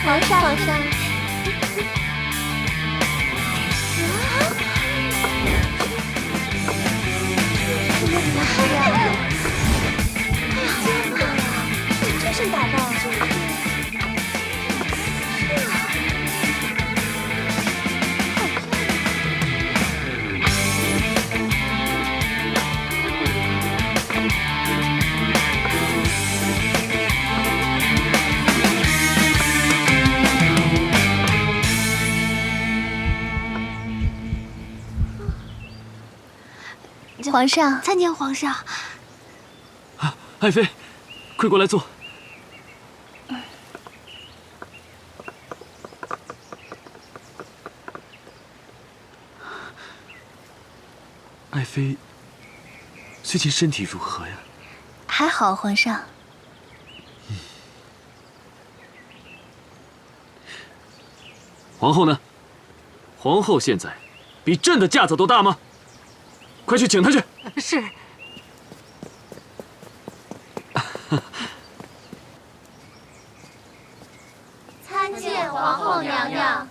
皇上，皇上。怎么回事啊？哎呀，天哪！这身打扮，皇上，参见皇上。啊，爱妃，快过来坐。爱妃，最近身体如何呀？还好，皇上。皇后呢？皇后现在比朕的架子都大吗？快去请她去。是。参见皇后娘娘。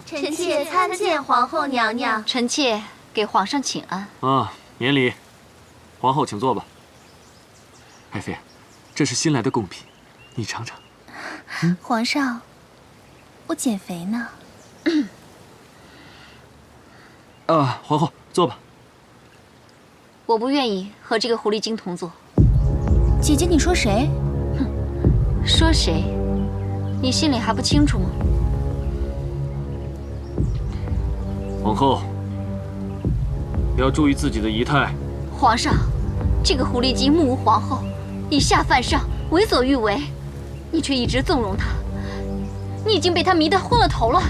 臣妾参见皇后娘娘。臣妾给皇上请安。啊，免礼。皇后请坐吧。爱妃，这是新来的贡品，你尝尝。皇上，我减肥呢。啊，皇后坐吧。我不愿意和这个狐狸精同坐。姐姐，你说谁？哼，说谁？你心里还不清楚吗？皇后，要注意自己的仪态。皇上，这个狐狸精目无皇后，以下犯上，为所欲为，你却一直纵容她，你已经被她迷得昏了头了。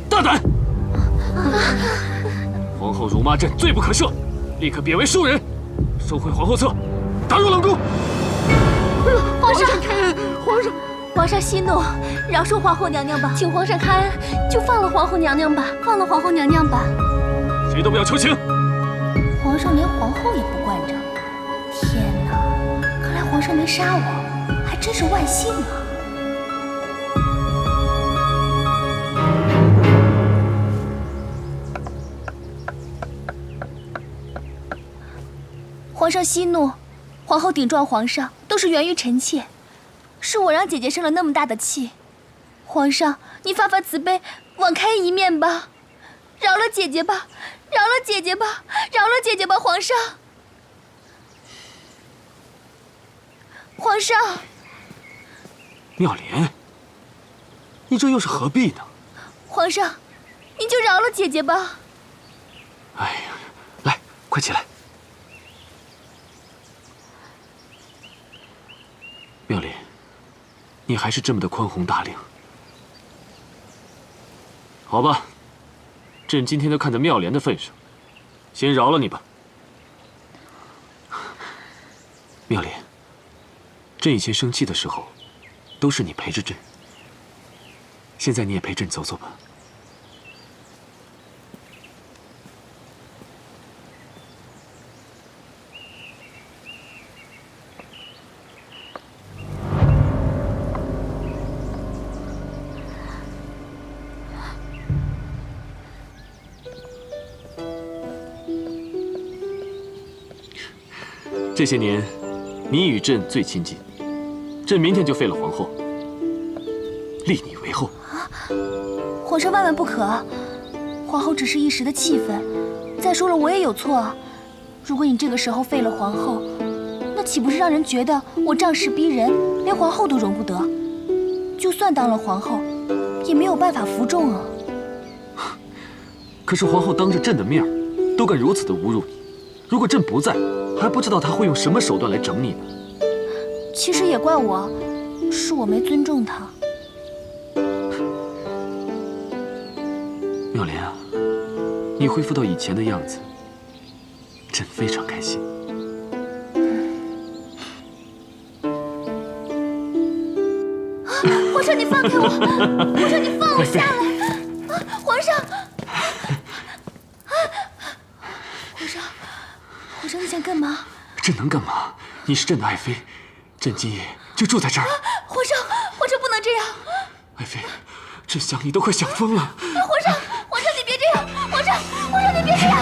大胆！皇后辱骂朕，罪不可赦，立刻贬为庶人，收回皇后册，打入冷宫。皇上，皇上息怒，饶恕皇后娘娘吧，请皇上开恩，就放了皇后娘娘吧，放了皇后娘娘吧。谁都不要求情。皇上连皇后也不惯着，天哪！看来皇上没杀我，还真是万幸啊。皇上息怒，皇后顶撞皇上都是源于臣妾，是我让姐姐生了那么大的气。皇上，你发发慈悲，网开一面吧，饶了姐姐吧，饶了姐姐吧，饶了姐姐吧，皇上。皇上，妙莲，你这又是何必呢？皇上，您就饶了姐姐吧。哎呀，来，快起来。妙莲，你还是这么的宽宏大量。好吧，朕今天就看在妙莲的份上，先饶了你吧。妙莲，朕以前生气的时候，都是你陪着朕。现在你也陪朕走走吧。这些年，你与朕最亲近，朕明天就废了皇后，立你为后。皇上万万不可！皇后只是一时的气愤，再说了我也有错啊。如果你这个时候废了皇后，那岂不是让人觉得我仗势逼人，连皇后都容不得？就算当了皇后，也没有办法服众啊。可是皇后当着朕的面都敢如此的侮辱你，如果朕不在，还不知道她会用什么手段来整你呢。其实也怪我，是我没尊重她。妙莲啊，你恢复到以前的样子，朕非常开心。皇上，你放开我！皇上，你放我下来！皇上！皇上，你想干嘛？朕能干嘛？你是朕的爱妃，朕今夜就住在这儿。皇上不能这样！爱妃，朕想你都快想疯了。皇上你别这样！皇上你别这样！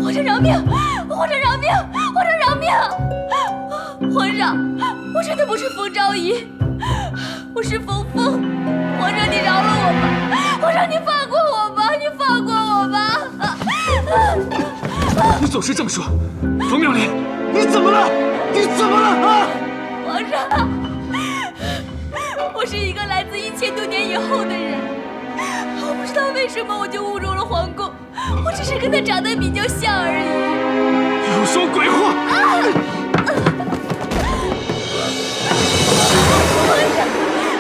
皇上饶命！皇上饶命！皇上饶命！皇上，我真的不是冯昭仪，我是冯峰。皇上，你饶了我吧！皇上，你放过我吧！你放过我吧！你总是这么说。冯妙莲，你怎么了？你怎么了啊？皇上，我是一个来自1000多年以后的人，我不知道为什么我就误入了皇宫，我只是跟他长得比较像而已。又说鬼话！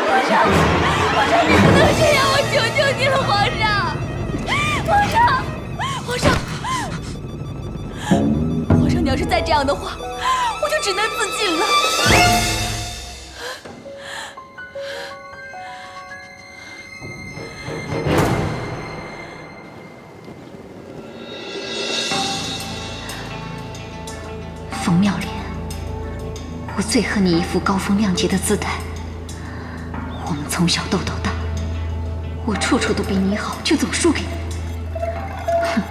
皇上，你不能这样，我求求你了，皇上！皇上，你要是再这样的话，我就只能自尽了。冯妙莲，我最恨你一副高风亮节的姿态。我们从小斗到大，我处处都比你好，却总输给你。哼，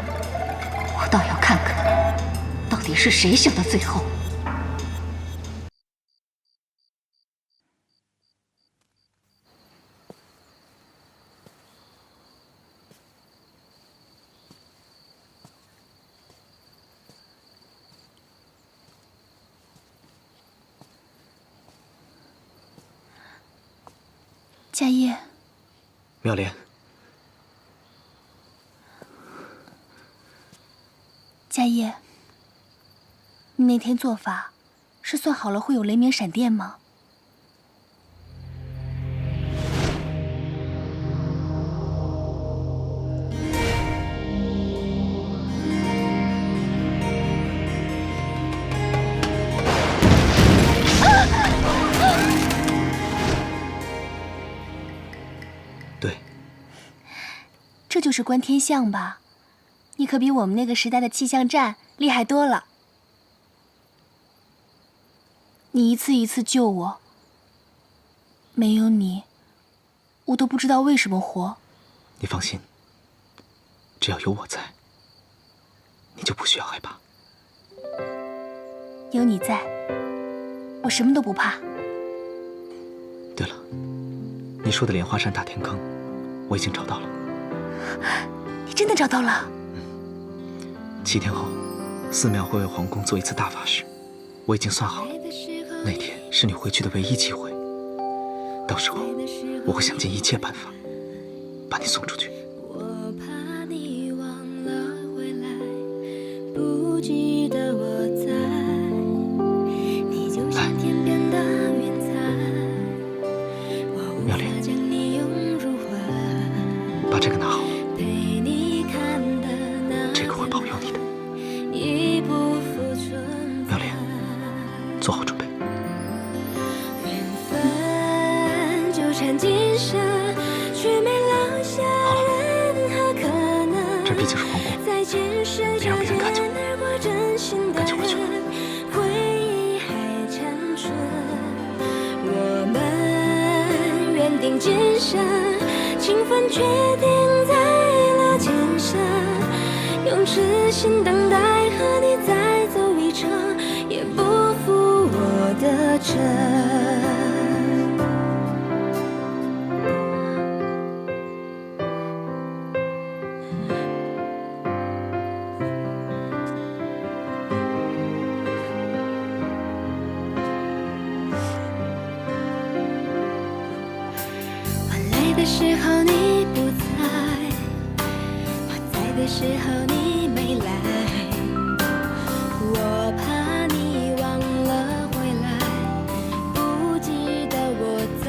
我倒要看看，到底是谁想到最后。家业，妙莲，家业，你那天做法是算好了会有雷鸣闪电吗？对，这就是观天象吧？你可比我们那个时代的气象站厉害多了。你一次一次救我，没有你，我都不知道为什么活。你放心，只要有我在，你就不需要害怕。有你在，我什么都不怕。对了，你说的莲花山大天坑，我已经找到了。你真的找到了？7天后，寺庙会为皇宫做一次大法事，我已经算好了，那天是你回去的唯一机会。到时候，我会想尽一切办法，把你送出去。我怕你忘了回来，不记得我在，你就像天边的云彩，我无法将你拥入怀。把这个拿好，陪你看的那这个会保佑你的。已不复存在。妙莲，做好准备。缘分纠缠今生，却没留下任何可能。这毕竟是皇宫，再见时别让别人看见我。赶紧回去吧。回忆还残存，我们缘定今生，情分决定在了今生，用痴心等待和你再走一程，也不负我的真。的时候你不在，我在的时候你没来，我怕你忘了回来，不记得我在，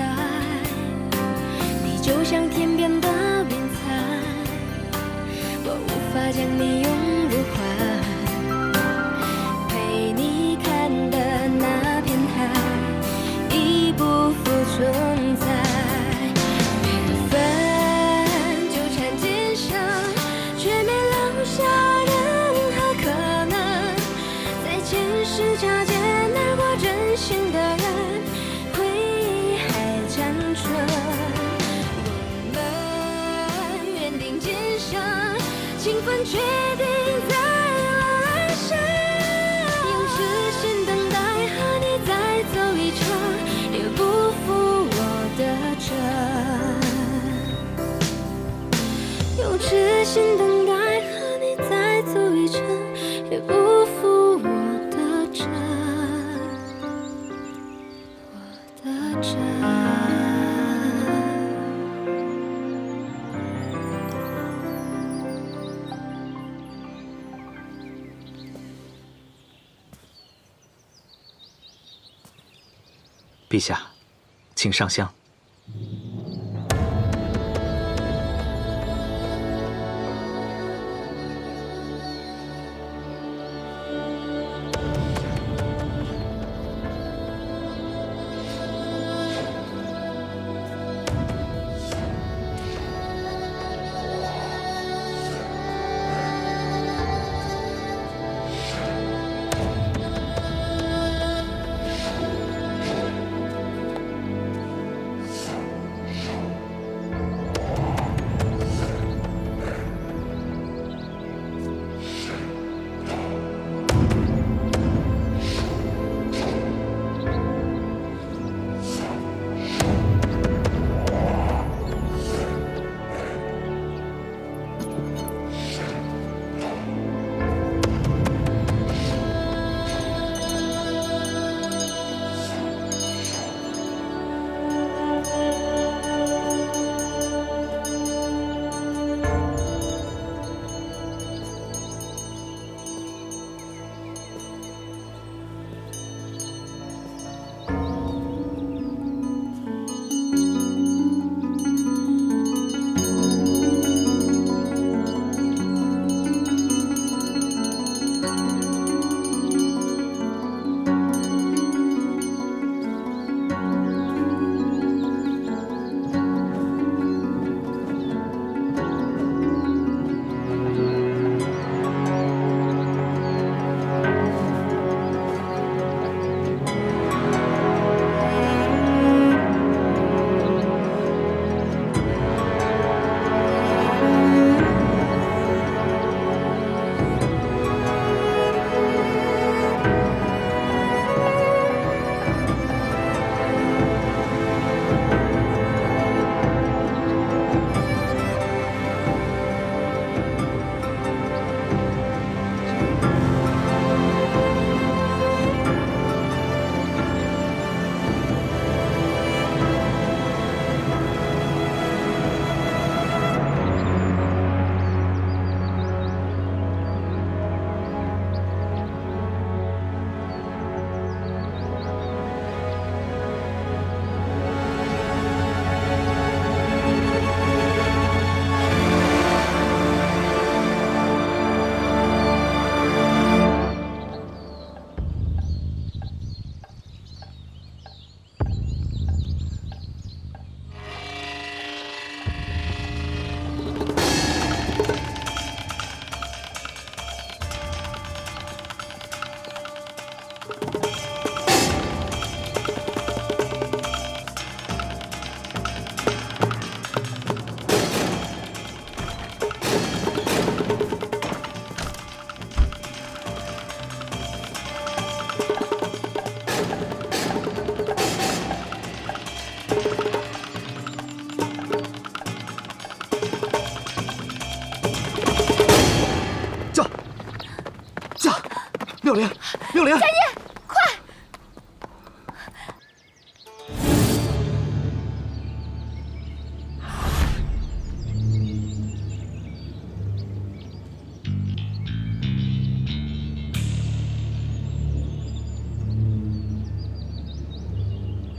你就像天边的云彩，我无法将你拥入怀，陪你看的那片海，已不复存在。纠缠今生，却没留下任何可情分决定在了爱上，用痴心等待和你再走一程，也不负我的真。用痴心等待和你再走一程，也不负我的真，我的真。陛下，请上香。六灵，六灵，佳叶，快！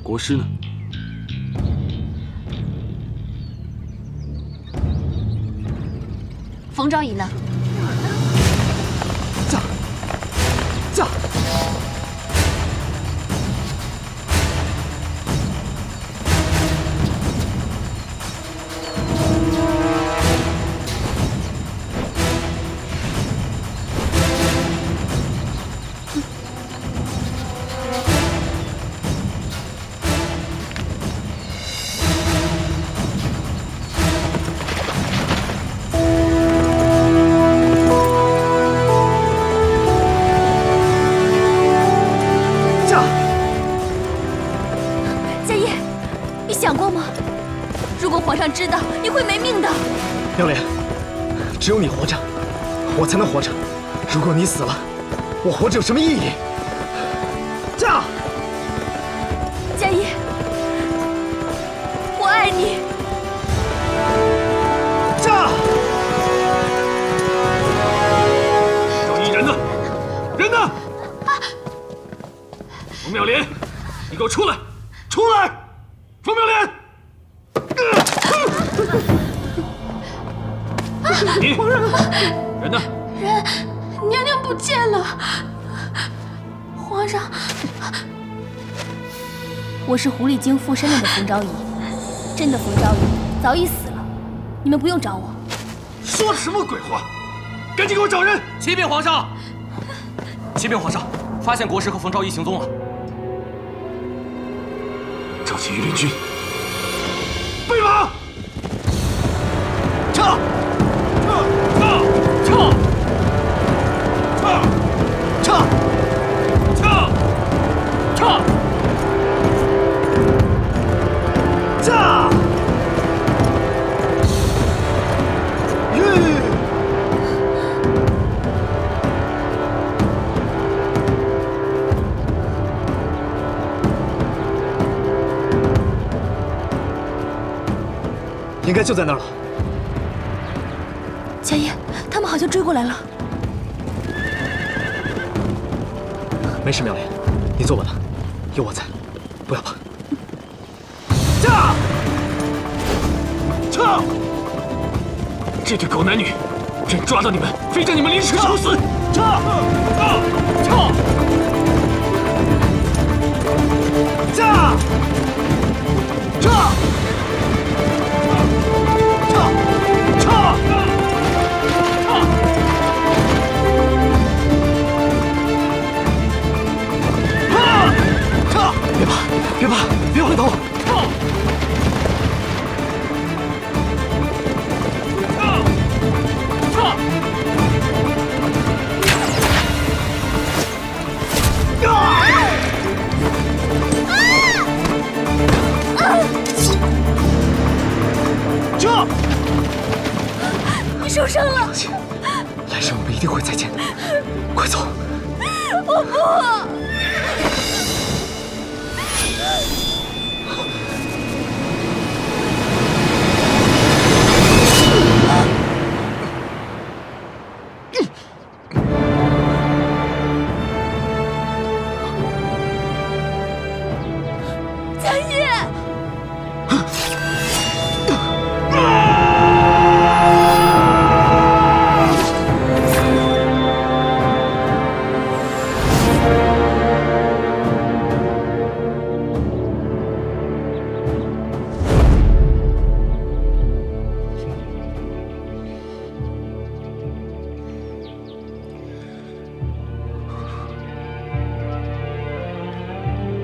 国师呢？冯昭仪呢？驾！驾！妙莲，只有你活着，我才能活着。如果你死了，我活着有什么意义？驾！佳音，我爱你。驾！赵一人呢？人呢？冯妙莲，你给我出来！出来！冯妙莲！你人呢？人，娘娘不见了。皇上，我是狐狸精附身了的冯昭仪，真的冯昭仪早已死了，你们不用找我。说的什么鬼话！赶紧给我找人！启禀皇上，启禀皇上，发现国师和冯昭仪行踪了。召集御林军，备马！撤！撤！驾！应该就在那儿了。佳音，他们好像追过来了。没事，妙莲，你坐稳了，有我在，不要怕。驾！撤！这对狗男女，朕抓到你们，非让你们凌迟处死！撤！撤！驾！撤！别怕，别怕，别回头！撤！你受伤了。放心，来生我们一定会再见的。快走！我不。佳音，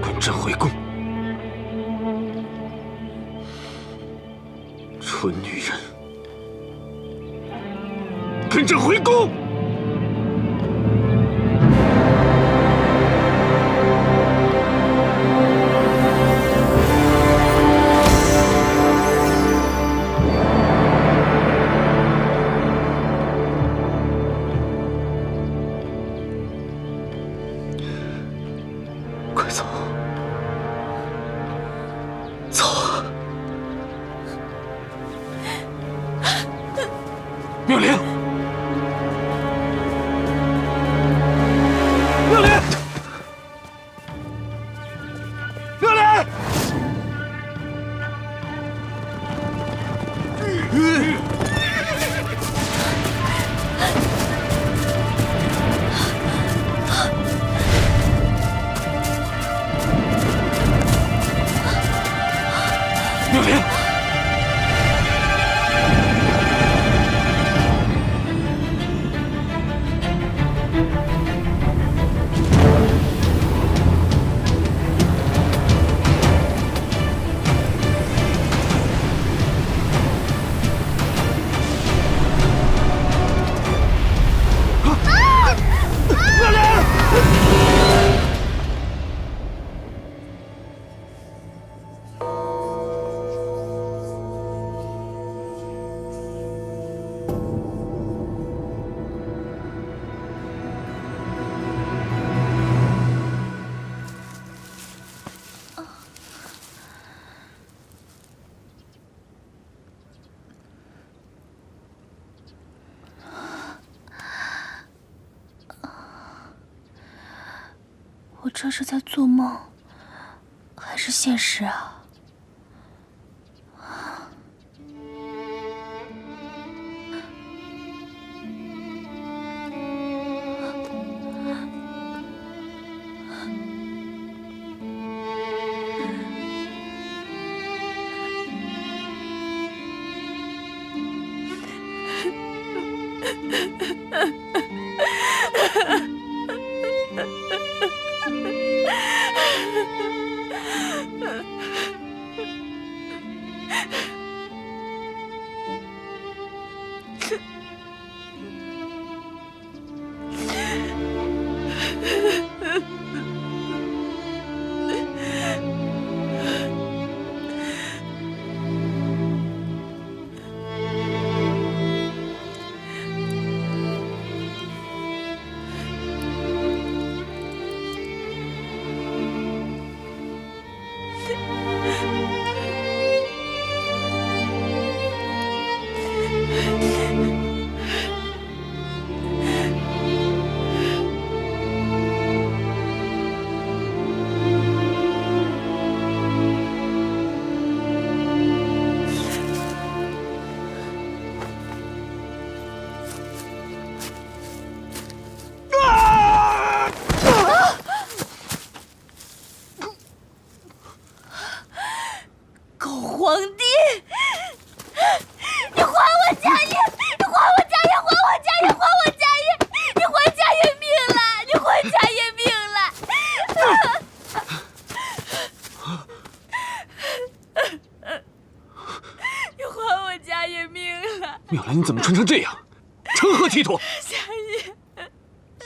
跟朕回宫。蠢女人，跟朕回宫！快走！走啊！妙莲，妙莲，妙莲！妙莲！这是在做梦，还是现实啊？皇帝，你还我家业！你还我家业！还我家业！还我家业！你还家业命了！你还家业命了！你还我家业命了！妙兰，你怎么穿成这样？成何体统？家业，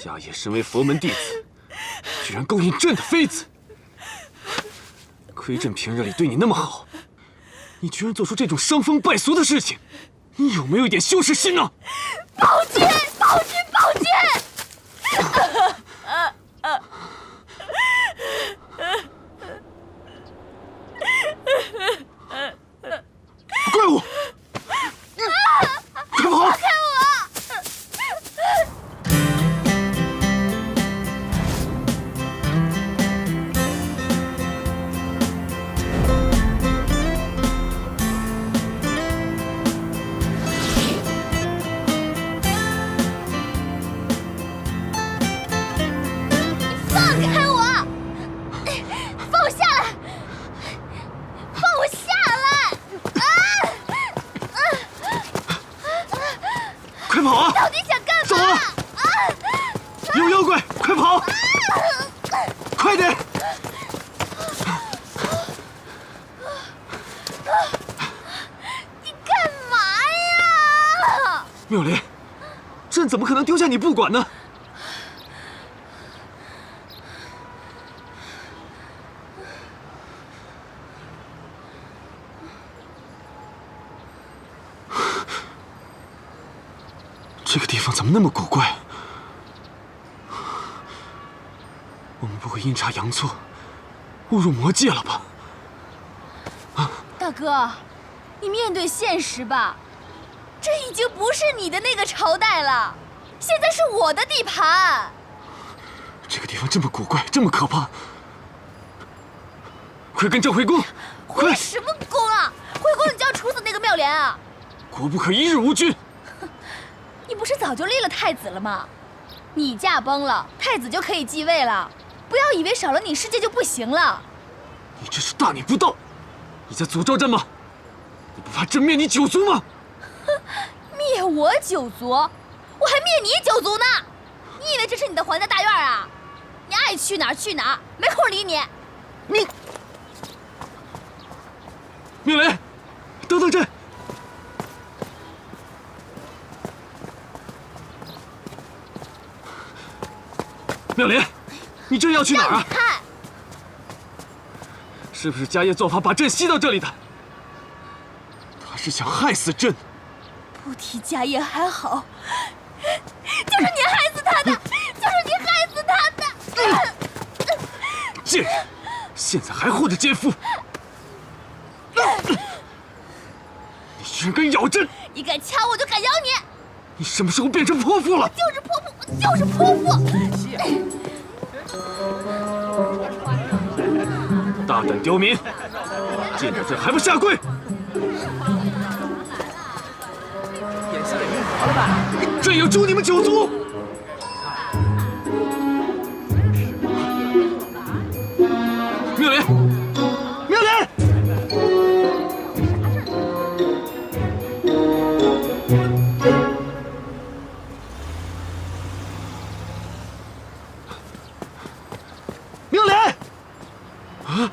家业身为佛门弟子，居然勾引朕的妃子，亏朕平日里对你那么好。你居然做出这种伤风败俗的事情，你有没有一点羞耻心呢？暴君，暴君，暴君！怪物，快跑！看我！放开我！放我下来！放我下来！快跑啊！到底想干嘛？走啊！有妖怪，快跑！快点！你干嘛呀？妙莲，朕怎么可能丢下你不管呢？这个地方怎么那么古怪？我们不会阴差阳错误入魔界了吧？大哥，你面对现实吧，这已经不是你的那个朝代了，现在是我的地盘。这个地方这么古怪，这么可怕，快跟朕回宫！快！什么宫啊？回宫你就要处死那个妙莲啊？国不可一日无君。你不是早就立了太子了吗？你驾崩了，太子就可以继位了。不要以为少了你，世界就不行了。你这是大逆不道！你在诅咒朕吗？你不怕朕灭你九族吗？灭我九族？我还灭你九族呢！你以为这是你的皇家大院啊？你爱去哪儿去哪儿，没空理你。你，妙莲，等等朕！妙莲，你这要去哪儿啊？看，是不是家业做法把朕吸到这里的？他是想害死朕。不提家业还好，就是你害死他的，就是你害死他的！贱人，现在还护着奸夫！你居然敢咬朕！你敢掐我就敢咬你！你什么时候变成泼妇了？就是泼妇，就是泼妇！大胆刁民，见着朕还不下跪！朕要诛你们九族！妙莲，妙莲！妙莲！啊！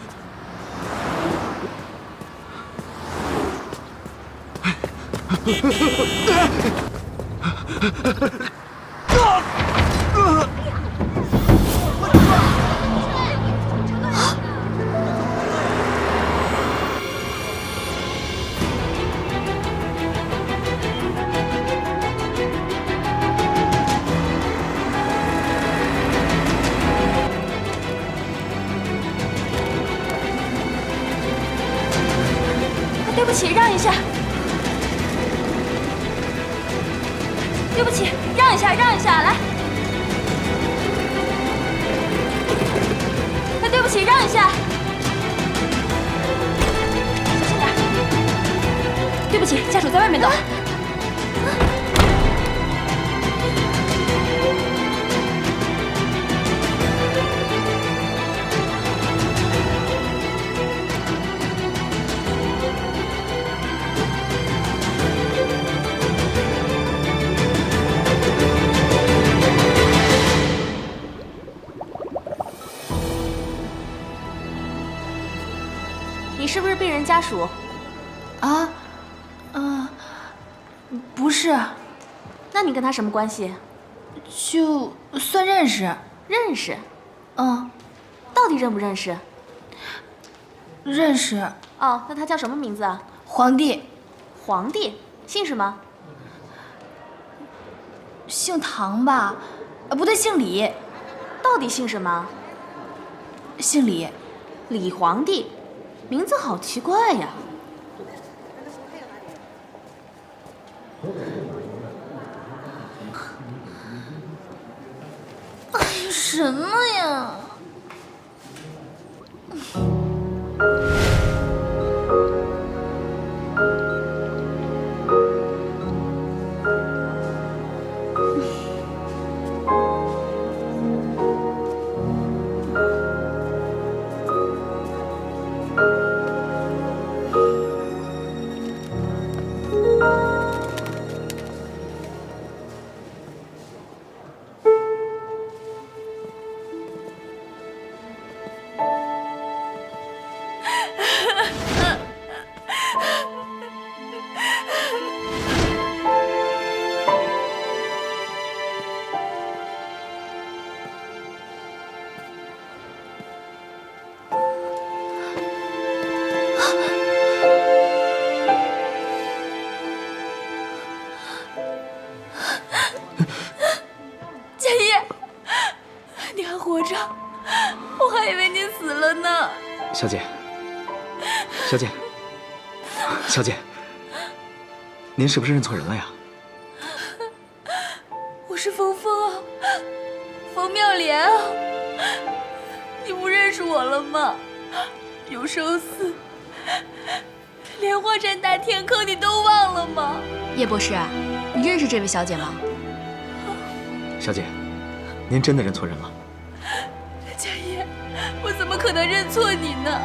对不起，让一下。对不起，让一下，让一下，来。对不起，让一下。小心点。对不起，家属在外面等。你是不是病人家属？啊，不是，那你跟他什么关系？就算认识。认识？嗯，到底认不认识？认识。哦，那他叫什么名字啊？皇帝。皇帝，姓什么？姓唐吧？不对，姓李。到底姓什么？姓李。李皇帝，名字好奇怪呀。什么呀？佳叶，你还活着，我还以为你死了呢。小姐，小姐，小姐，您是不是认错人了呀？我是冯峰啊，冯妙莲啊，你不认识我了吗？永寿寺、莲花山大天坑，你都忘了吗？叶博士，你认识这位小姐吗？小姐，您真的认错人了。佳叶，我怎么可能认错你呢？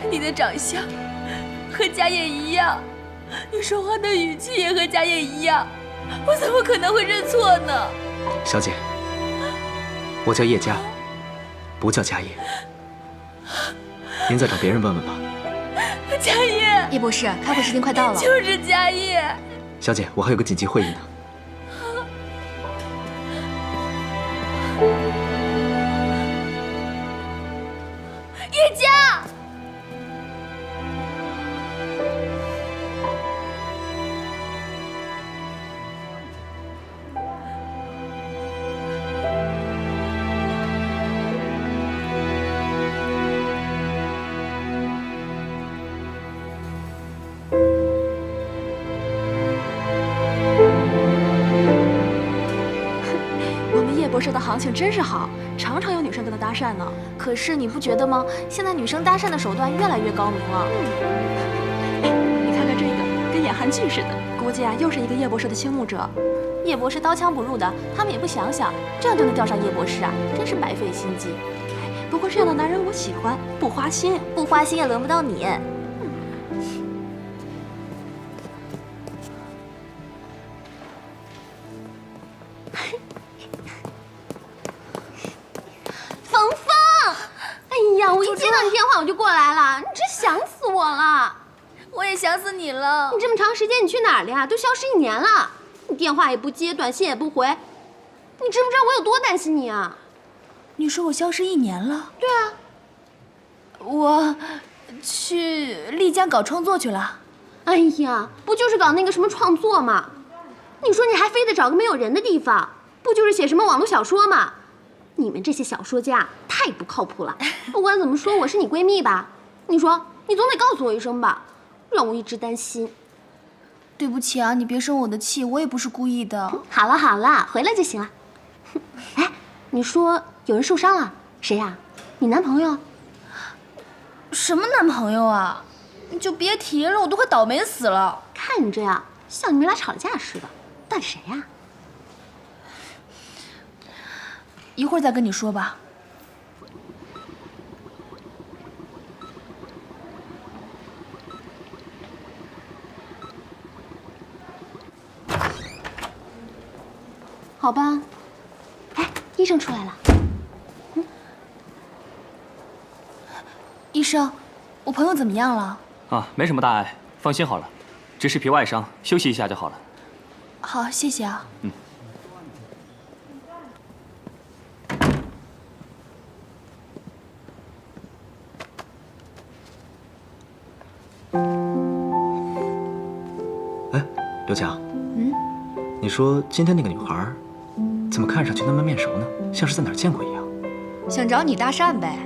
你的长相和佳叶一样，你说话的语气也和佳叶一样，我怎么可能会认错呢？小姐，我叫叶家，不叫佳叶。您再找别人问问吧。佳叶，叶博士，开会时间快到了。就是佳叶。小姐，我还有个紧急会议呢。叶家。博士的行情真是好，常常有女生跟他搭讪呢。可是你不觉得吗？现在女生搭讪的手段越来越高明了。你看看这个，跟演韩剧似的，估计啊又是一个叶博士的倾慕者。叶博士刀枪不入的，他们也不想想，这样就能钓上叶博士啊，真是白费心机。不过这样的男人我喜欢，不花心，不花心也轮不到你。冯峰，哎呀，我一接到你电话我就过来了，你真想死我了。我也想死你了。你这么长时间你去哪儿了呀？都消失1年了，你电话也不接，短信也不回，你知不知道我有多担心你啊？你说我消失1年了？对啊，我去丽江搞创作去了。哎呀，不就是搞那个什么创作吗？你说你还非得找个没有人的地方，不就是写什么网络小说吗？你们这些小说家太不靠谱了。不管怎么说，我是你闺蜜吧？你说你总得告诉我一声吧，让我一直担心。对不起啊，你别生我的气，我也不是故意的。好了好了，回来就行了。哎，你说有人受伤了，谁呀？你男朋友？什么男朋友啊？你就别提了，我都快倒霉死了。看你这样，像你们俩吵架似的。到底谁呀？一会儿再跟你说吧。好吧。哎，医生出来了。医生，我朋友怎么样了？啊，没什么大碍，放心好了，只是皮外伤，休息一下就好了。好，谢谢啊。哎，刘强，你说今天那个女孩，怎么看上去那么面熟呢？像是在哪儿见过一样。想找你搭讪呗。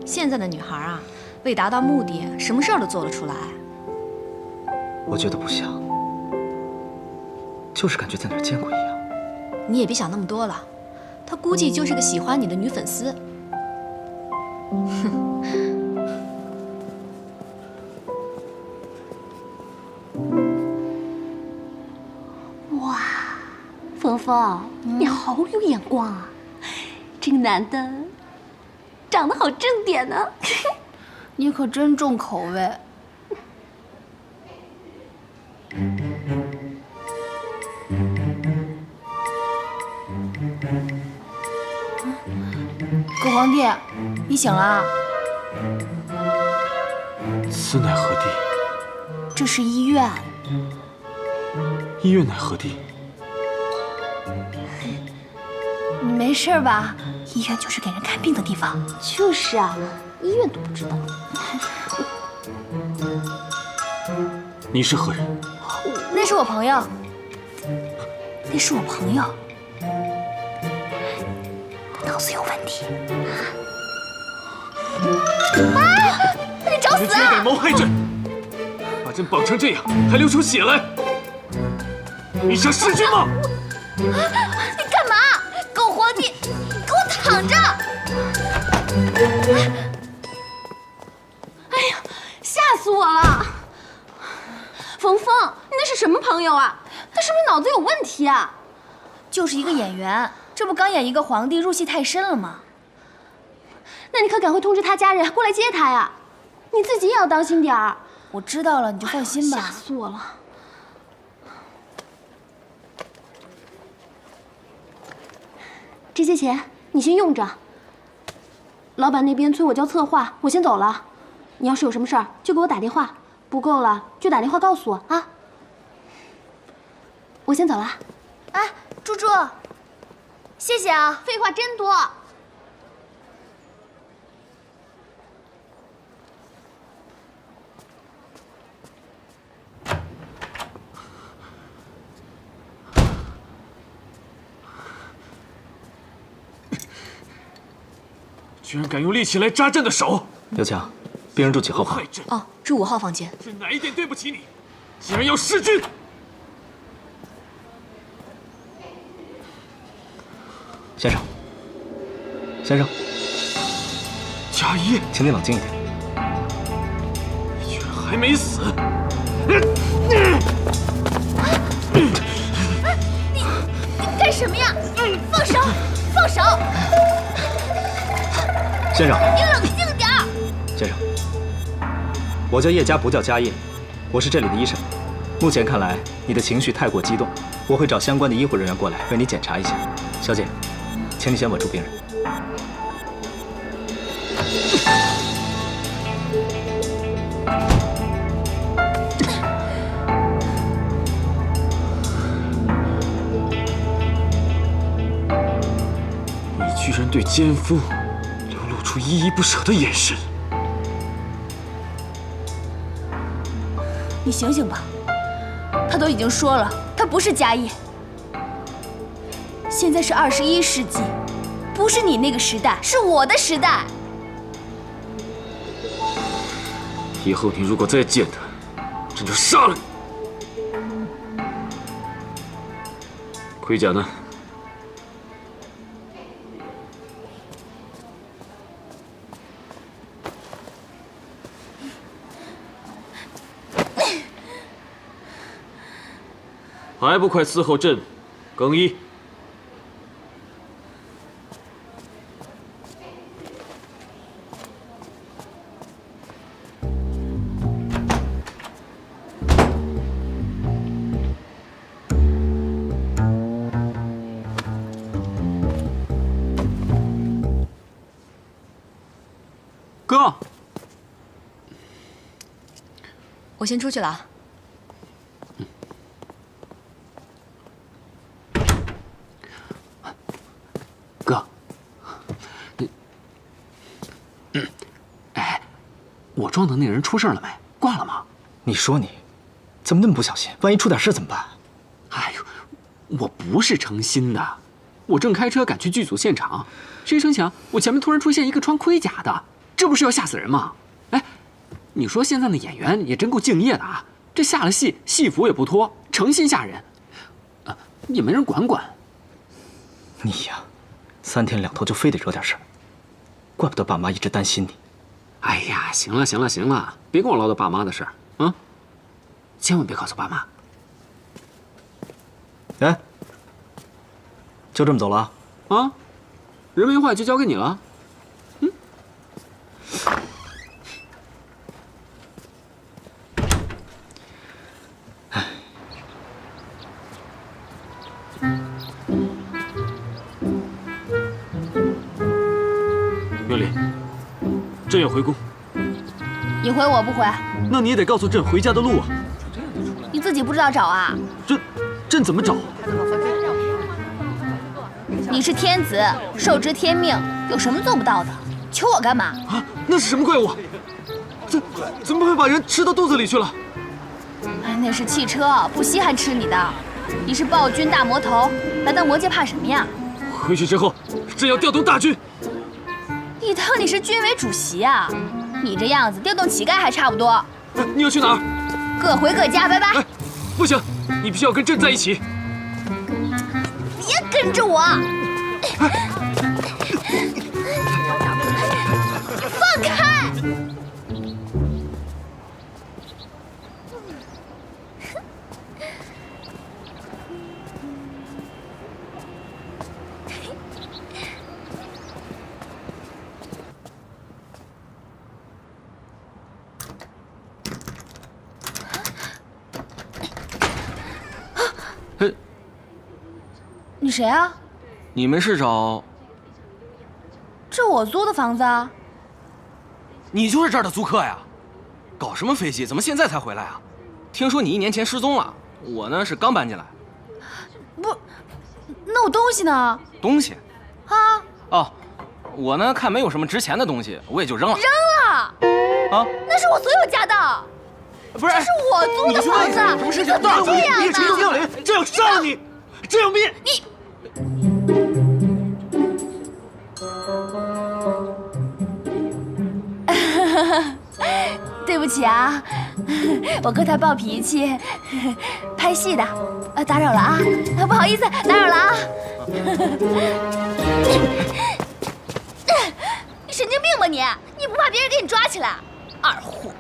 现在的女孩啊，为达到目的，什么事儿都做得出来。我觉得不像，就是感觉在哪儿见过一样。你也别想那么多了，她估计就是个喜欢你的女粉丝。哇，峰峰，你好有眼光啊！这个男的长得好正点呢。你可真重口味。狗皇帝，你醒了啊？此乃何地？这是医院。医院乃何地？你没事吧？医院就是给人看病的地方。就是啊，医院都不知道。你是何人？那是我朋友。那是我朋友。他脑子有问题。啊！你找死你居然敢谋害朕！把朕绑成这样，还流出血来！你想弑君吗？你干嘛？狗皇帝，你给我躺着！哎呀，吓死我了！冯峰，你那是什么朋友啊？他是不是脑子有问题啊？就是一个演员，这不刚演一个皇帝，入戏太深了吗？那你可赶快通知他家人过来接他呀！你自己也要当心点儿。我知道了，你就放心吧。吓死我了！这些钱你先用着。老板那边催我交策划，我先走了。你要是有什么事儿，就给我打电话，不够了就打电话告诉我啊。我先走了。哎，猪猪，谢谢啊。废话真多。居然敢用利器来扎朕的手！刘强，病人住几号房？害朕！哦，住5号房间。是哪一点对不起你？竟然要弑君！先生，先生，佳怡，请你冷静一点。居然还没死！你干什么呀？放手！放手！先生，你冷静点儿。先生，我叫叶佳，不叫佳叶，我是这里的医生。目前看来，你的情绪太过激动，我会找相关的医护人员过来为你检查一下。小姐，请你先稳住病人。你居然对奸夫流露出依依不舍的眼神！你醒醒吧，他都已经说了，他不是佳叶。现在是21世纪，不是你那个时代，是我的时代。以后你如果再见他，朕就杀了你。盔甲呢？还不快伺候朕更衣！哥，我先出去了啊。哥，哎，我撞的那人出事了没？挂了吗？你说你，怎么那么不小心？万一出点事怎么办？哎呦，我不是诚心的，我正开车赶去剧组现场，谁成想我前面突然出现一个穿盔甲的，这不是要吓死人吗？哎，你说现在的演员也真够敬业的啊，这下了戏，戏服也不脱，诚心吓人，也没人管管。你呀，3天2头就非得惹点事儿，怪不得爸妈一直担心你。哎呀，行了行了行了，别跟我唠叨爸妈的事儿啊，千万别告诉爸妈。哎，就这么走了啊？啊，人没坏就交给你了。嗯。哎。妙丽，朕要回宫，你回我不回？那你也得告诉朕回家的路啊。你自己不知道找啊？朕怎么找？你是天子，受之天命，有什么做不到的？求我干嘛？啊，那是什么怪物？怎么会把人吃到肚子里去了？哎，那是汽车，不稀罕吃你的。你是暴君大魔头，来到魔界怕什么呀？回去之后，朕要调动大军。你当你是军委主席啊？你这样子调动乞丐还差不多。你要去哪儿？各回各家，拜拜。哎，不行，你必须要跟朕在一起。别跟着我！放开！你谁啊？你们是找？这我租的房子啊。你就是这儿的租客呀？搞什么飞机？怎么现在才回来啊？听说你1年前失踪了，我呢是刚搬进来。不，那我东西呢？东西？啊？哦，我呢看没有什么值钱的东西，我也就扔了。扔了？啊？那是我所有家的。不是，这是我租的房子，什么事情？你怎么这样呢？你陈妙莲，朕要杀了你！朕要灭你！对不起啊，我哥他暴脾气，拍戏的，打扰了啊，不好意思，打扰了啊。神经病吧你？你不怕别人给你抓起来？二货！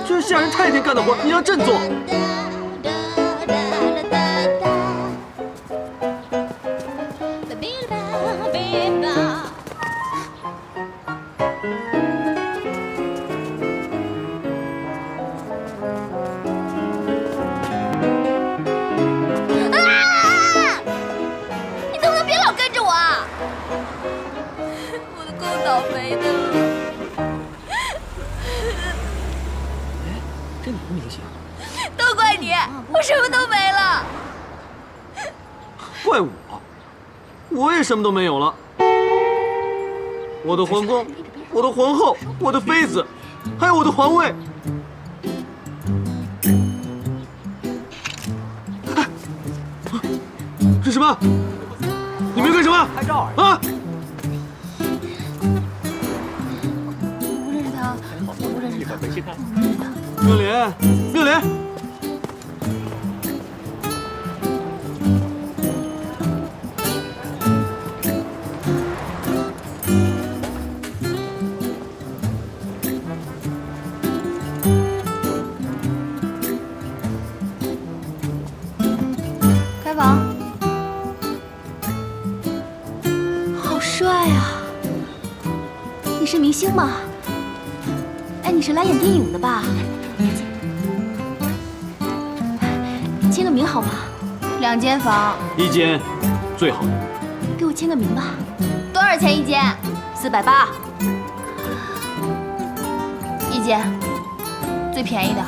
这是下人太监干的活，你让朕做。你能不能别老跟着我啊？我都够倒霉的了。这你不明显，都怪你，我什么都没了。怪我，我也什么都没有了。我的皇宫，我的皇后，我的妃子，还有我的皇位。是什么？你们要干什么？拍照啊！我不认识他，我不认识他。回去看。妙莲，妙莲，开房。好帅啊！你是明星吗？哎，你是来演电影的吧？签个名好吗2间房，一间最好的。给我签个名吧。多少钱一间480，一间，最便宜的。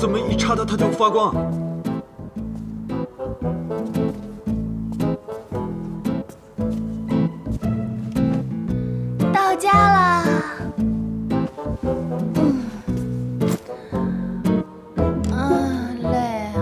怎么一插它它就发光啊？到家啦。累啊。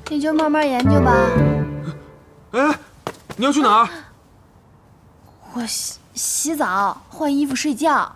你就慢慢研究吧。哎，你要去哪儿？我洗澡，换衣服，睡觉。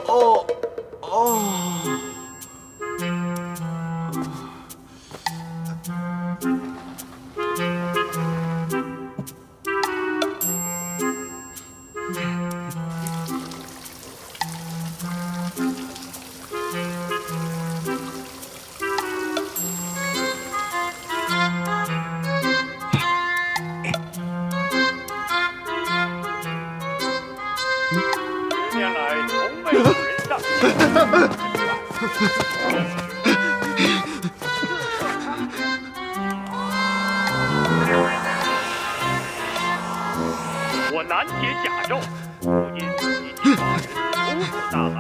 哦哦。年来从未有人上。我难解甲胄，如今一起把人同赴大海，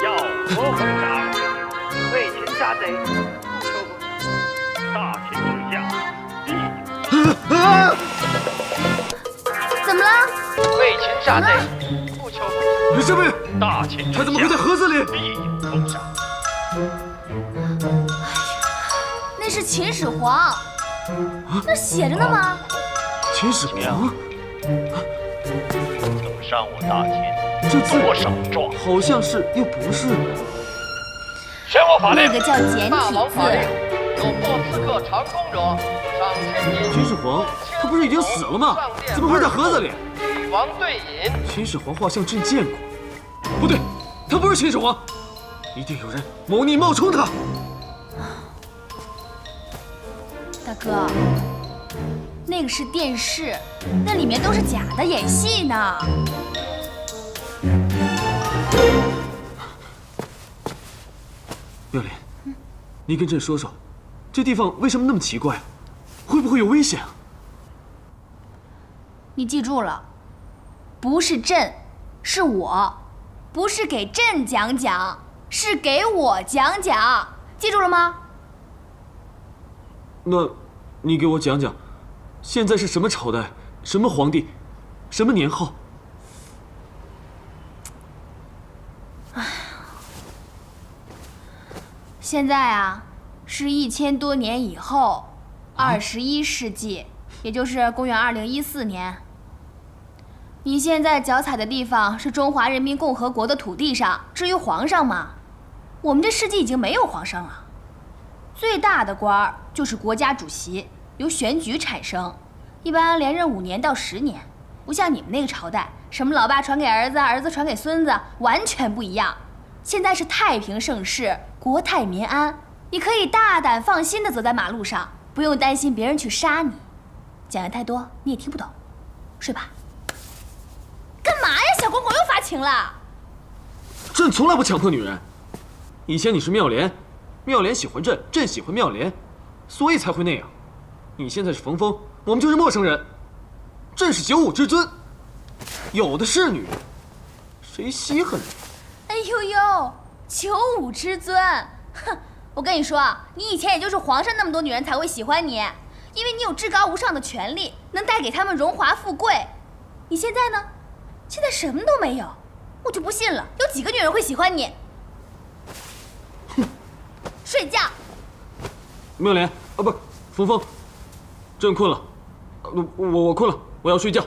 要何鸿章？为秦杀贼，不求大秦之下，必有。怎么了？为秦杀贼，不求李侍卫，大秦之下，他怎么会在盒子里？必有封赏。那是秦始皇，那写着呢吗？秦始皇，等上我大秦，这字多少状？好像是又不是。宣我法令，那个叫简体字。有破刺客长空者，赏千金。秦始皇，他不是已经死了吗？怎么会在盒子里？与王对饮。秦始皇画像朕见过，不对，他不是秦始皇，一定有人谋逆冒充他。大哥，那个是电视，那里面都是假的，演戏呢。妙莲，你跟朕说说，这地方为什么那么奇怪？会不会有危险啊？你记住了，不是朕，是我，不是给朕讲讲，是给我讲讲，记住了吗？那，你给我讲讲，现在是什么朝代，什么皇帝，什么年号？现在啊，是1000多年以后，21世纪，也就是公元2014年。你现在脚踩的地方是中华人民共和国的土地上，至于皇上嘛，我们这世纪已经没有皇上了。最大的官儿就是国家主席，由选举产生，一般连任5年到10年，不像你们那个朝代，什么老爸传给儿子，儿子传给孙子，完全不一样。现在是太平盛世，国泰民安，你可以大胆放心地走在马路上，不用担心别人去杀你。讲的太多你也听不懂，睡吧。干嘛呀，小公公又发情了？朕从来不强迫女人。以前你是妙莲，妙莲喜欢朕，朕喜欢妙莲，所以才会那样。你现在是冯峰，我们就是陌生人。朕是95之尊，有的是女人，谁稀罕你？哎呦呦，95之尊，哼！我跟你说，你以前也就是皇上那么多女人才会喜欢你，因为你有至高无上的权力，能带给他们荣华富贵。你现在呢？现在什么都没有，我就不信了，有几个女人会喜欢你？哼！睡觉。妙莲，啊不，冯峰，朕困了，我困了，我要睡觉。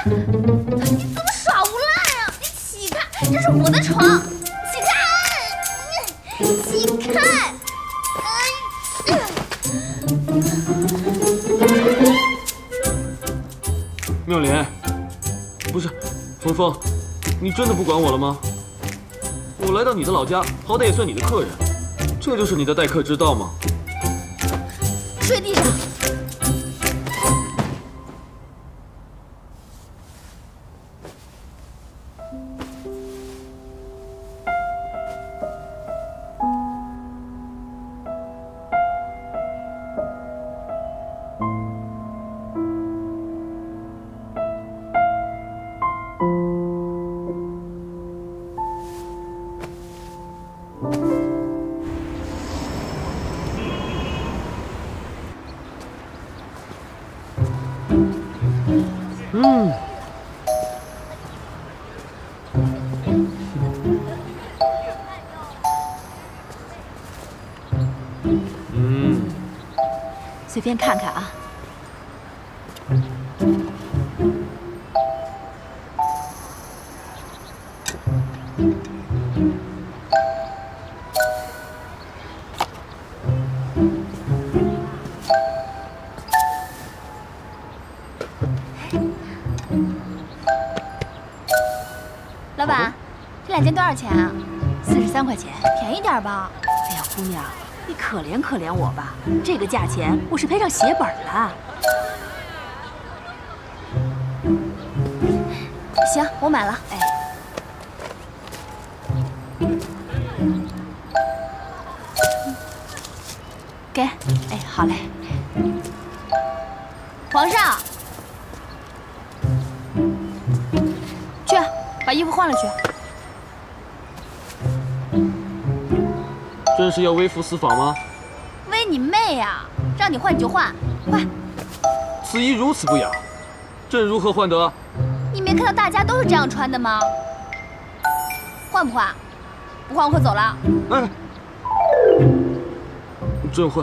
你怎么耍无赖啊？你起开，这是我的床，起开，起开！妙莲，不是，冯峰，你真的不管我了吗？我来到你的老家，好歹也算你的客人，这就是你的待客之道吗？睡地上。随便看看啊。老板，这2件多少钱啊43块钱。便宜点吧。哎呀，姑娘，你可怜可怜我吧，这个价钱我是赔上血本了。行，我买了。哎，给。哎，好嘞。皇上，去把衣服换了去。朕是要微服私访吗？威你妹呀！让你换你就换，快！此衣如此不雅，朕如何换得？你没看到大家都是这样穿的吗？换不换？不换我可走了。哎，朕换。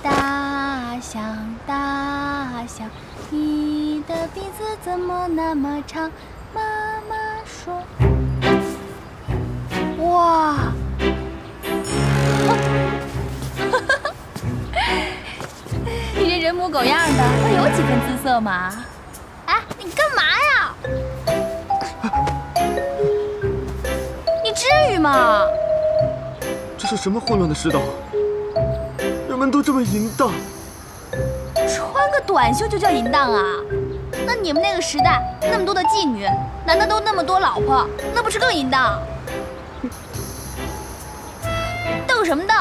大象，大象，你的鼻子怎么那么长？妈妈说。哇！你这人模狗样的，倒有几分姿色嘛？哎，你干嘛呀？你至于吗？这是什么混乱的世道？人们都这么淫荡，穿个短袖就叫淫荡啊？那你们那个时代那么多的妓女，男的都那么多老婆，那不是更淫荡？瞪什么瞪？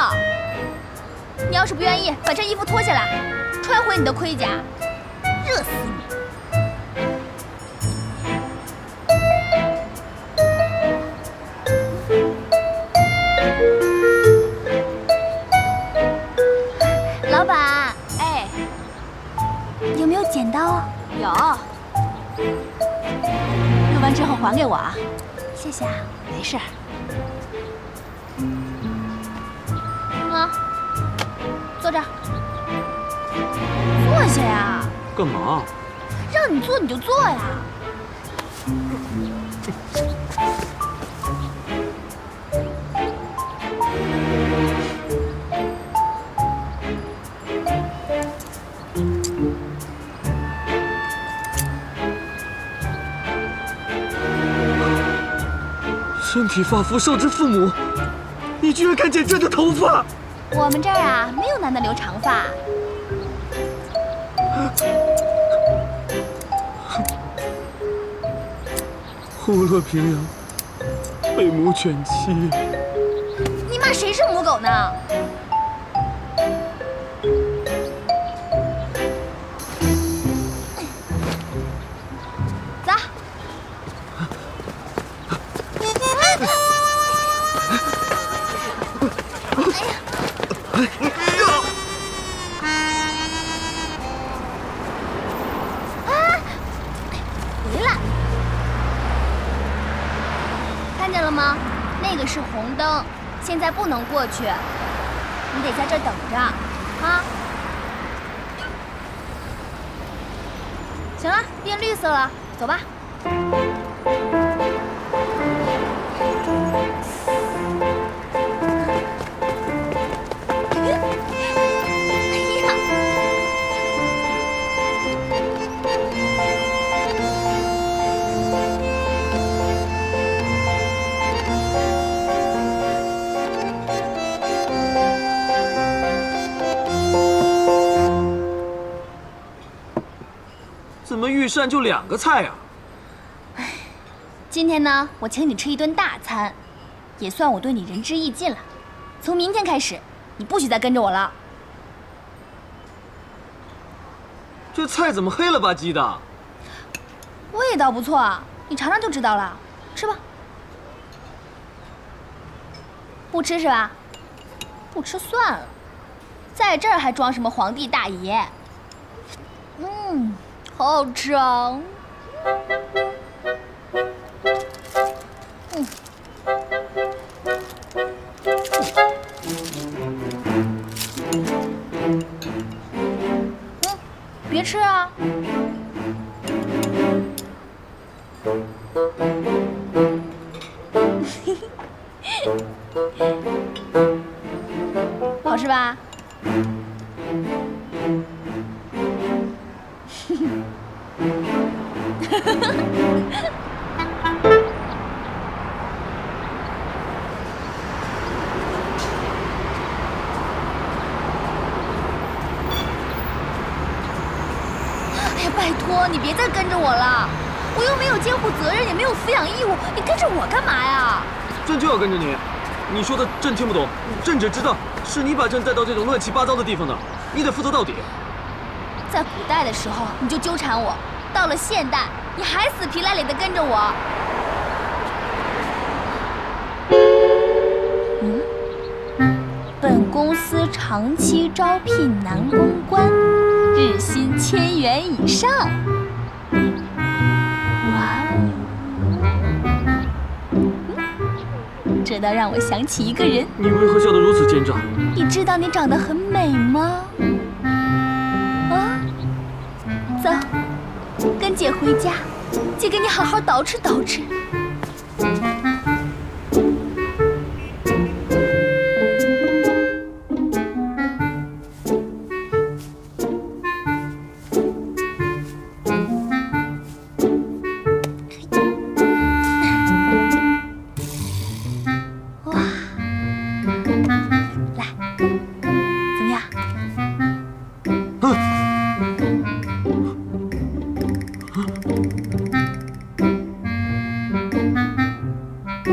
你要是不愿意，把这衣服脱下来，穿回你的盔甲，热死你！老板，哎，有没有剪刀？有。录完之后还给我啊。谢谢啊。没事。啊，坐这儿，坐下呀。干嘛？让你坐你就坐呀。身体发肤受之父母，你居然敢剪朕的头发！我们这儿啊，没有男的留长发。虎落平阳，被母犬欺。你骂谁是母狗呢？走。回来。看见了吗？那个是红灯，现在不能过去，你得在这儿等着，啊！行了，变绿色了，走吧。怎么御膳就2个菜啊？今天呢，我请你吃一顿大餐，也算我对你仁至义尽了。从明天开始，你不许再跟着我了。这菜怎么黑了吧唧的？味道不错，你尝尝就知道了。吃吧。不吃是吧？不吃算了，在这儿还装什么皇帝大爷？好好吃啊！好吃吧？哎呀，拜托你别再跟着我了，我又没有监护责任，也没有抚养义务，你跟着我干嘛呀？朕就要跟着你。你说的朕听不懂，朕只知道是你把朕带到这种乱七八糟的地方的，你得负责到底。在古代的时候你就纠缠我，到了现代你还死皮赖脸的跟着我。本公司长期招聘男公关，日薪1000元以上。哇哦！这倒让我想起一个人。你为何笑得如此奸诈？你知道你长得很美吗？啊，走，跟姐回家，姐给你好好捯饬捯饬。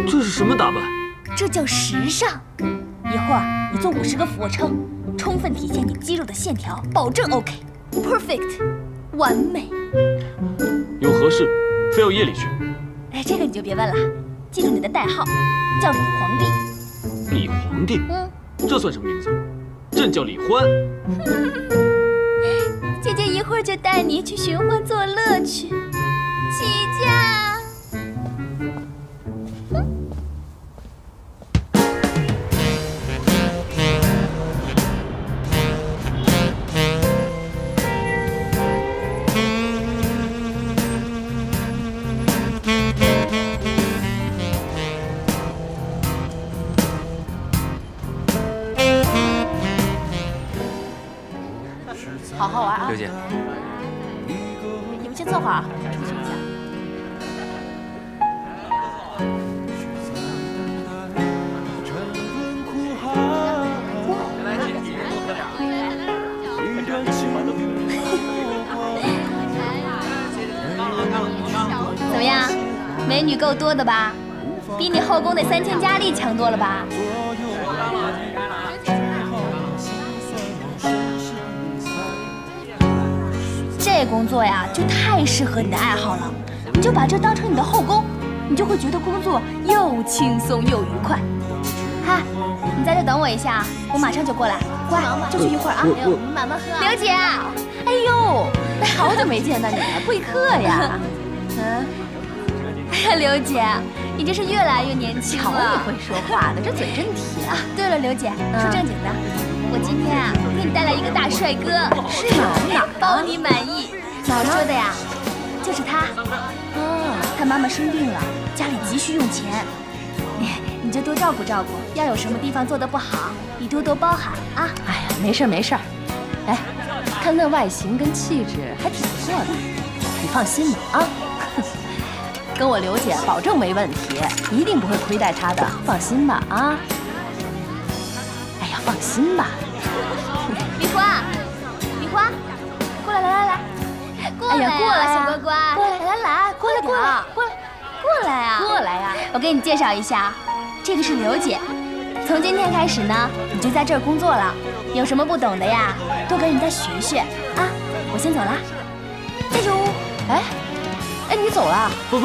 这是什么打扮？这叫时尚。一会儿你做50个俯卧撑，充分体现你肌肉的线条，保证 OK，perfect， 完美。有何事，非要夜里去？哎，这个你就别问了，记住你的代号，叫李皇帝。李皇帝？这算什么名字？朕叫李欢。姐姐一会儿就带你去寻欢作乐去，起驾。好好玩啊！刘姐，你们先坐会儿啊，出去一下。怎么样，美女够多的吧？比你后宫的3000佳丽强多了吧？这工作呀，就太适合你的爱好了。你就把这当成你的后宫，你就会觉得工作又轻松又愉快。嗨，你在这等我一下，我马上就过来。乖，就去一会儿啊。慢慢喝。刘姐，哎呦，好久没见到你了，贵客呀。哎呀，刘姐，你真是越来越年轻了。瞧你会说话的，这嘴真甜啊！对了，刘姐，说正经的，我今天啊给你带来一个大帅哥，是吗？哪儿？包你满意。早说的呀，就是他。他妈妈生病了，家里急需用钱，你就多照顾照顾。要有什么地方做得不好，你多多包涵啊。哎呀，没事没事。哎，看那外形跟气质还挺不错的，你放心吧啊。跟我刘姐保证没问题，一定不会亏待她的，放心吧啊！哎呀，放心吧。梨花，梨花，过来，来，过来，过来，小乖乖，过来，来，过来啊！过来呀！我给你介绍一下，这个是刘姐，从今天开始呢，你就在这儿工作了。有什么不懂的呀，多跟人家学学啊！我先走了，加油！哎，你走了？不，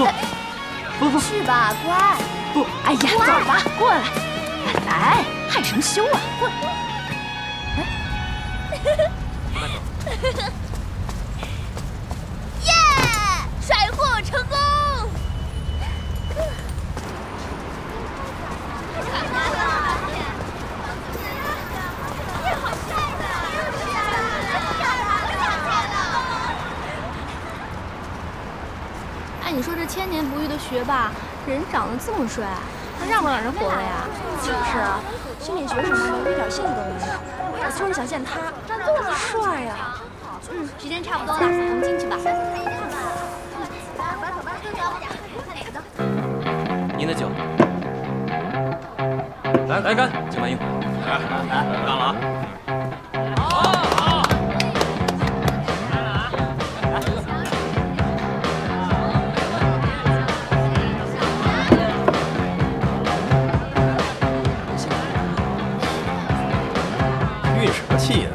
去吧，乖。不，哎呀，走吧，过来，来，害什么羞啊？过来。耶！甩货成功！哎，你说这千年不遇的学霸，人长得这么帅，还让不让人活了呀？就是啊，心理学什么的一点兴趣都没有。我就是想见他，帅呀！时间差不多了，我们进去吧。您的酒。来干，请慢用。来，干了啊！运什么气呀？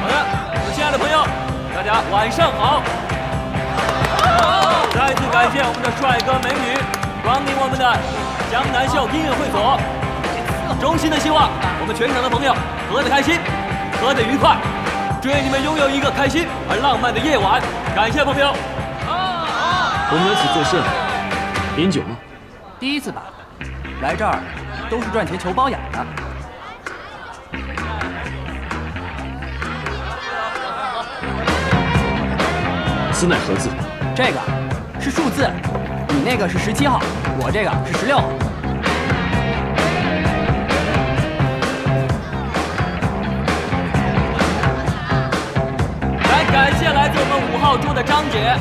好的，我亲爱的朋友，大家晚上好！再次感谢我们的帅哥美女光临我们的江南秀音乐会所，衷心的希望我们全场的朋友喝得开心，喝得愉快，祝愿你们拥有一个开心而浪漫的夜晚。感谢朋友。我们一起做事，饮酒吗？第一次吧，来这儿都是赚钱求包养的。此乃何字？这个是数字，你那个是17号，我这个是16号。来，感谢来自我们5号桌的张姐，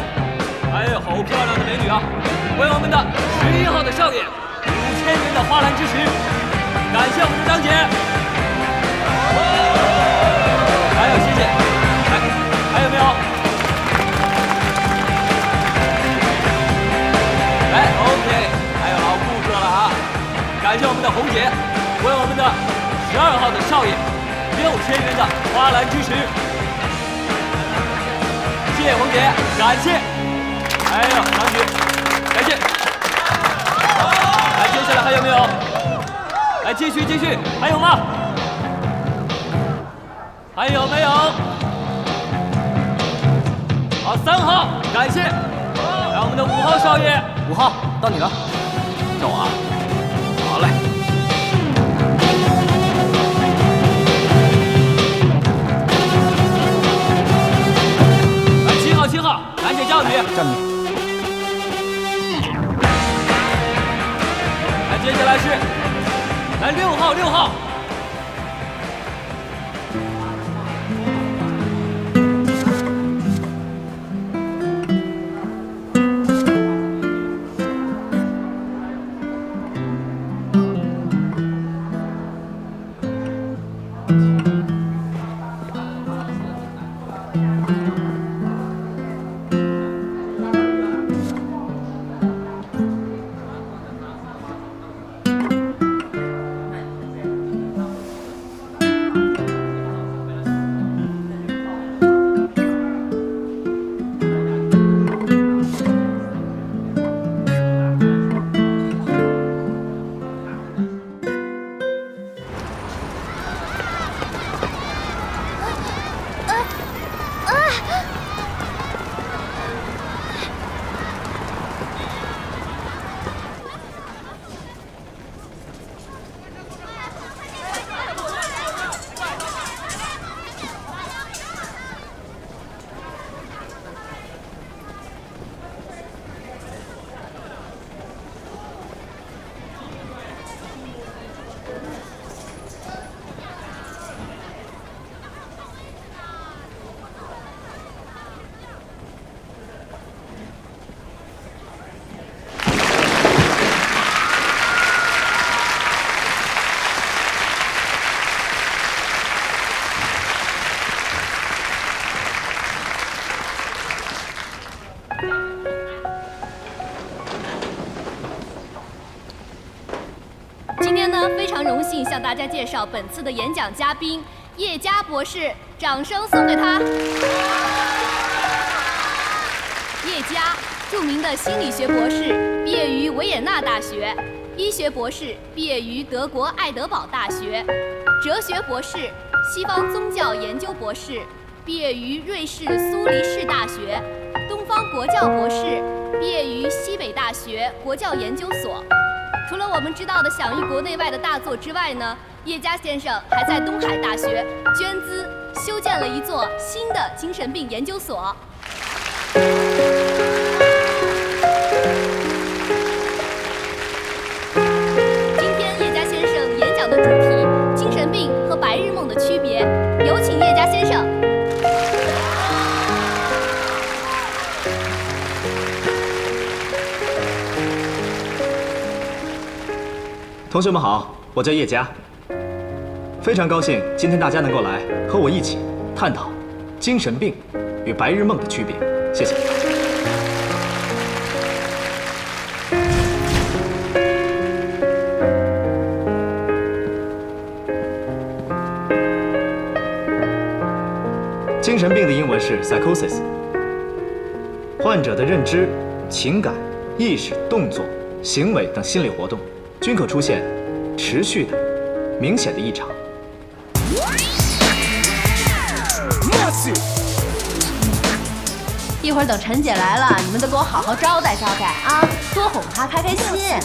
还有好漂亮的美女啊！为我们的11号的少爷5000元的花篮支持，感谢我们的张姐。还有谢谢，还有没有？来 ，OK， 还有老顾客了啊！感谢我们的红姐，为我们的12号的少爷6000元的花篮支持，谢谢红姐，感谢。还有张姐，感谢。来，接下来还有没有？来，继续，还有吗？还有没有？好，3号，感谢。来，我们的5号少爷5号到你了，找我啊。好嘞。来，7号，感谢教育。站你。接下来是来6号。今天呢，非常荣幸向大家介绍本次的演讲嘉宾叶嘉博士，掌声送给他。叶嘉，著名的心理学博士，毕业于维也纳大学；医学博士，毕业于德国爱德堡大学；哲学博士，西方宗教研究博士，毕业于瑞士苏黎世大学；东方国教博士，毕业于西北大学国教研究所。除了我们知道的享誉国内外的大作之外呢，叶嘉先生还在东海大学捐资修建了一座新的精神病研究所。今天叶家先生演讲的主题：精神病和白日梦的区别。有请叶家先生。同学们好，我叫叶佳，非常高兴今天大家能够来和我一起探讨精神病与白日梦的区别。谢谢。精神病的英文是 psychosis， 患者的认知、情感、意识、动作、行为等心理活动均可出现持续的、明显的异常。一会儿等陈姐来了，你们都给我好好招待招待啊，多哄她开开心，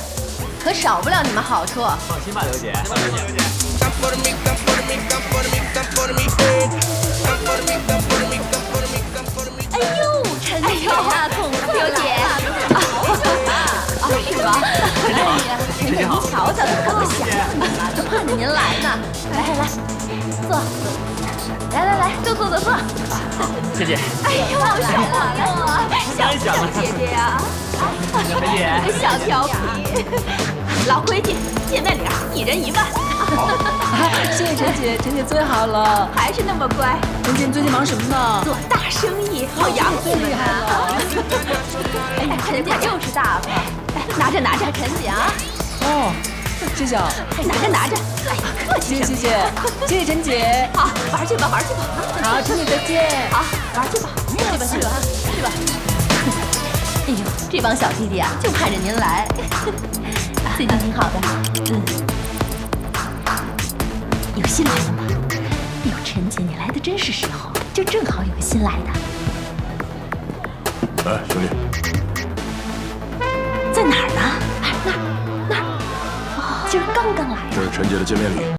可少不了你们好处。放心吧，刘姐。哎呦，陈姐呀，痛哭刘姐，是吧？哎呀，陈姐，您瞧瞧，可不想了，都盼着您来呢。来，坐。来，坐。陈姐。哎呦，小朋友啊，小姐姐呀，陈姐，小调皮。老规矩，见面礼1人1万。谢谢陈姐，陈姐最好了，还是那么乖。陈姐，你最近忙什么呢？做大生意，好养活你们啊！哎，陈姐就是大方，拿着，陈姐啊！哦，谢谢啊！拿着，哎，客气什么？谢谢陈姐。好，玩去吧。好，陈姐再见。好，玩去吧。去吧。哎呦，这帮小弟弟啊，就盼着您来。最近挺好的，有新来的吗？哎呦，陈姐，你来的真是时候，就正好有个新来的。哎，兄弟，在哪儿呢？那儿。哦，今儿刚来。这是陈姐的见面礼。